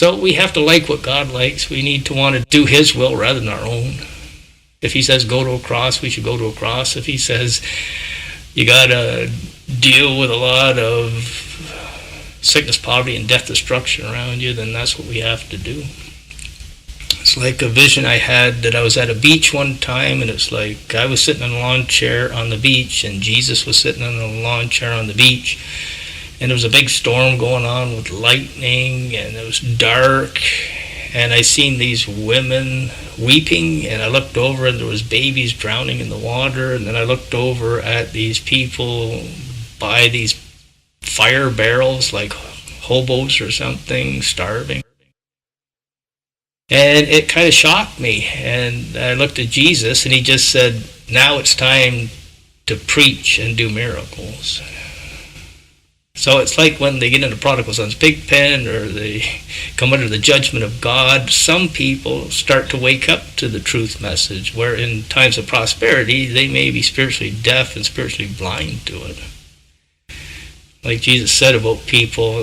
So we have to like what God likes. We need to want to do His will rather than our own. If He says go to a cross, we should go to a cross. If He says you got to deal with a lot of sickness, poverty, and death, destruction around you, then that's what we have to do. It's like a vision I had that I was at a beach one time, and it's like I was sitting in a lawn chair on the beach, and Jesus was sitting in a lawn chair on the beach. And there was a big storm going on with lightning, and it was dark. And I seen these women weeping, and I looked over, and there was babies drowning in the water. And then I looked over at these people by these fire barrels, like hobos or something, starving. And it kind of shocked me. And I looked at Jesus, and He just said, now it's time to preach and do miracles. So it's like when they get into prodigal son's pig pen, or they come under the judgment of God, some people start to wake up to the truth message, where in times of prosperity, they may be spiritually deaf and spiritually blind to it. Like Jesus said about people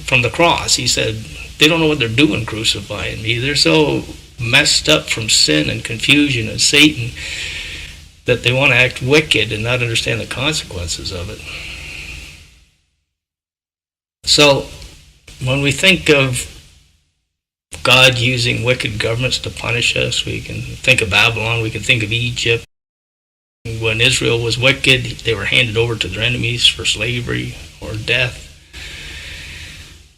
from the cross, He said, they don't know what they're doing crucifying me. They're so messed up from sin and confusion and Satan that they want to act wicked and not understand the consequences of it. So when we think of God using wicked governments to punish us, we can think of Babylon, we can think of Egypt. When Israel was wicked, they were handed over to their enemies for slavery or death.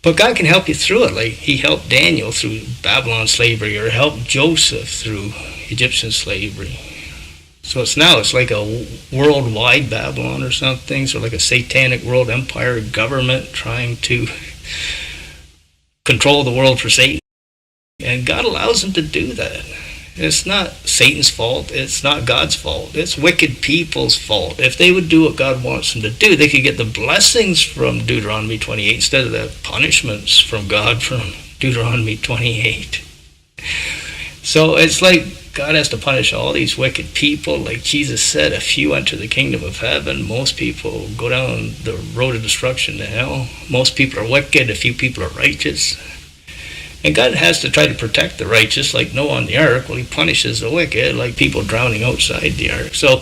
But God can help you through it, like He helped Daniel through Babylon slavery, or helped Joseph through Egyptian slavery. So it's like a worldwide Babylon or something, so like a satanic world empire government trying to control the world for Satan. And God allows them to do that. It's not Satan's fault. It's not God's fault. It's wicked people's fault. If they would do what God wants them to do, they could get the blessings from Deuteronomy 28 instead of the punishments from God from Deuteronomy 28. So it's like God has to punish all these wicked people. Like Jesus said, a few enter the kingdom of heaven. Most people go down the road of destruction to hell. Most people are wicked. A few people are righteous. And God has to try to protect the righteous, like Noah on the ark. Well, He punishes the wicked, like people drowning outside the ark. So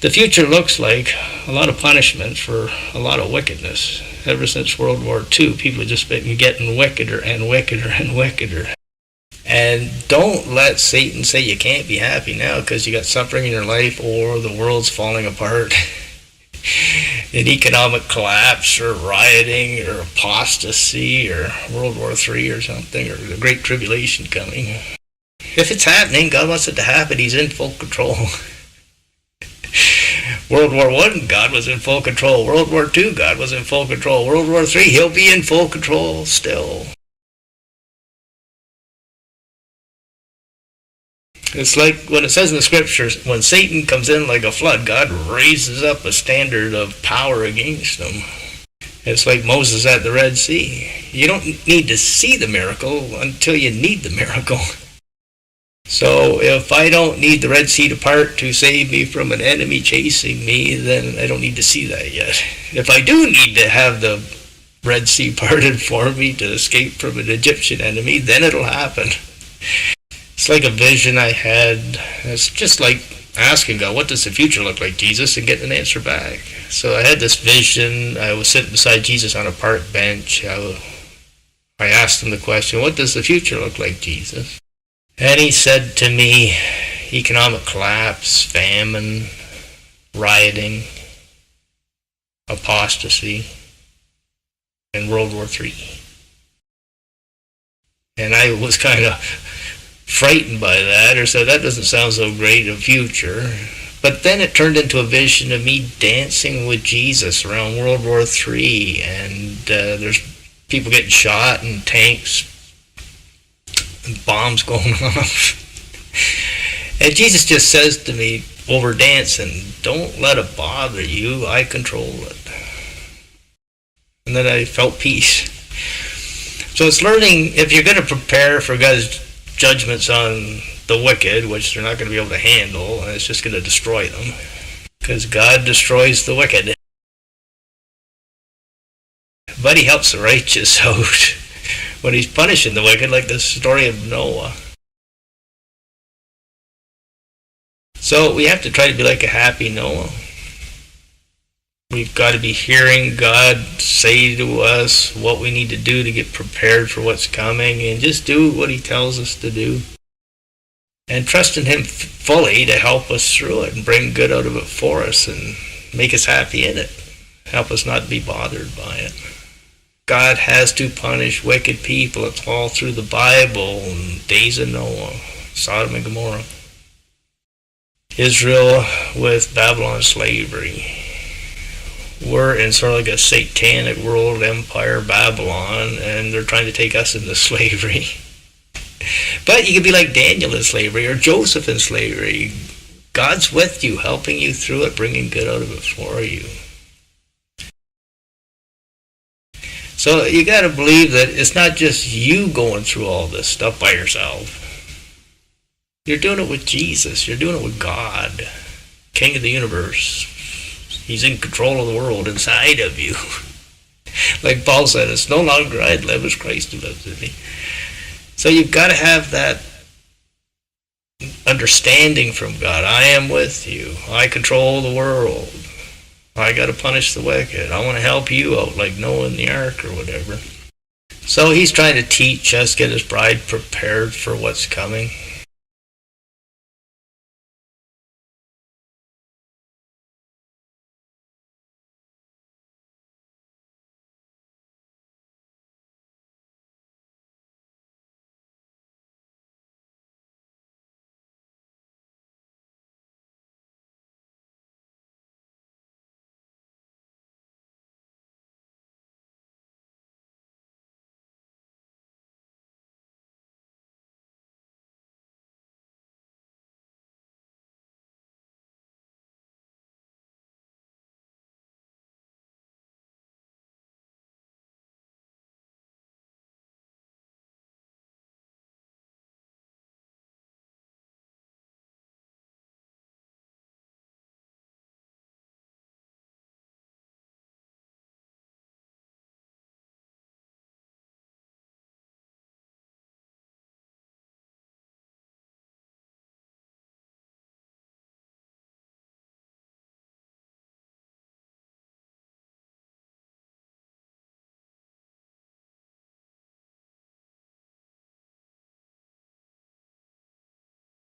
the future looks like a lot of punishment for a lot of wickedness. Ever since World War II, people have just been getting wickeder and wickeder and wickeder. And don't let Satan say you can't be happy now because you got suffering in your life, or the world's falling apart. An economic collapse, or rioting, or apostasy, or World War III or something, or the Great Tribulation coming. If it's happening, God wants it to happen. He's in full control. World War I, God was in full control. World War II, God was in full control. World War III, He'll be in full control still. It's like when it says in the scriptures, when Satan comes in like a flood, God raises up a standard of power against him. It's like Moses at the Red Sea. You don't need to see the miracle until you need the miracle. So if I don't need the Red Sea to part to save me from an enemy chasing me, then I don't need to see that yet. If I do need to have the Red Sea parted for me to escape from an Egyptian enemy, then it'll happen. It's like a vision I had. It's just like asking God, what does the future look like, Jesus, and getting an answer back. So I had this vision. I was sitting beside Jesus on a park bench. I asked Him the question, what does the future look like, Jesus? And He said to me, economic collapse, famine, rioting, apostasy, and World War III. And I was kind of frightened by that, or said, that doesn't sound so great a future. But then it turned into a vision of me dancing with Jesus around World War III, and there's people getting shot and tanks and bombs going off. And Jesus just says to me, while we're dancing, don't let it bother you, I control it. And then I felt peace. So it's learning, if you're going to prepare for God's judgments on the wicked, which they're not going to be able to handle, and it's just going to destroy them, because God destroys the wicked. But He helps the righteous out when he's punishing the wicked, like the story of Noah. So we have to try to be like a happy Noah. We've got to be hearing God say to us what we need to do to get prepared for what's coming, and just do what he tells us to do. And trust in him fully to help us through it and bring good out of it for us and make us happy in it. Help us not be bothered by it. God has to punish wicked people. It's all through the Bible, and days of Noah, Sodom and Gomorrah. Israel with Babylon slavery. We're in sort of like a satanic world empire, Babylon, and they're trying to take us into slavery. But you can be like Daniel in slavery or Joseph in slavery. God's with you, helping you through it, bringing good out of it for you. So you got to believe that it's not just you going through all this stuff by yourself. You're doing it with Jesus. You're doing it with God, King of the universe. He's in control of the world inside of you. Like Paul said, it's no longer I live, it's Christ who lives in me. So you've got to have that understanding from God. I am with you. I control the world. I got to punish the wicked. I want to help you out like Noah in the ark or whatever. So he's trying to teach us, get his bride prepared for what's coming.